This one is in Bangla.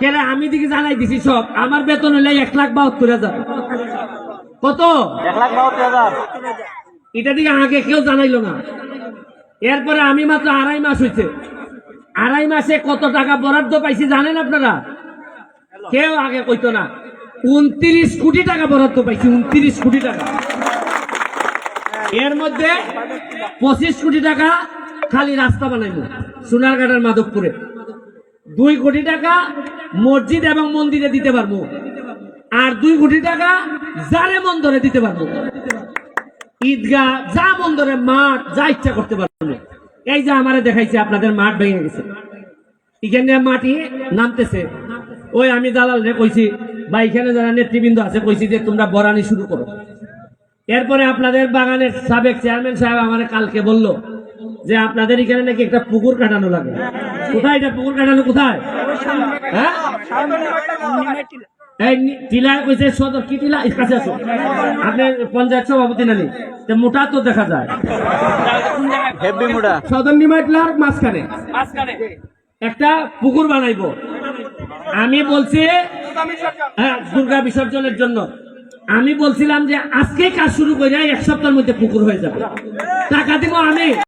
কেন আমি দিকে জানাই দিছি সব আমার বেতন হলে 1,72,000 কত 1,72,000 এটা দিকে আগে কেউ জানাইলো না এরপরে আমি মাত্র 2.5 মাস হয়েছে 2.5 মাসে কত টাকা বরাদ্দ পাইছি জানেন আপনারা কেউ আগে কইতো না 29 কোটি টাকা বরাদ্দ পাইছি 29 কোটি টাকা এর মধ্যে 25 কোটি টাকা খালি রাস্তা বানাইবো সোনারঘাটের মাধবপুরে 2 কোটি টাকা মসজিদ এবং মন্দিরে দিতে পারবো আর 2 কোটি টাকা যারে মন্দরে দিতে পারবো ঈদগাহ যা মন্দরে মাঠ যা ইচ্ছা করতে পারবো এই যে আমারে দেখাইছে আপনাদের মাঠ ভেঙে গেছে এখানে মাটি নামতেছে ওই আমি দালাল রে কইছি বা এখানে যারা নেতৃবৃন্দ আছে কইছি যে তোমরা বরানি শুরু করো এরপরে আপনাদের বাগানের সাবেক চেয়ারম্যান সাহেব আমারে কালকে বলল যে আপনাদের এখানে নাকি একটা পুকুর কাটানো লাগে কোথায় এটা পুকুর কাটানো কোথায় হ্যাঁ এই টিলায় কইছে সদর কি টিলা কাছে আছো আপনি পঞ্চায়েত সভাপতি নানি মোটা তো দেখা যায় হেভি মোটা সদর নিমাই টিলার মাঝখানে একটা পুকুর বানাইবো আমি বলছি হ্যাঁ দুর্গা বিসর্জনের জন্য আমি বলছিলাম যে আজকে কাজ শুরু করে 1 সপ্তাহের মধ্যে পুকুর হয়ে যাবে টাকা দিব আমি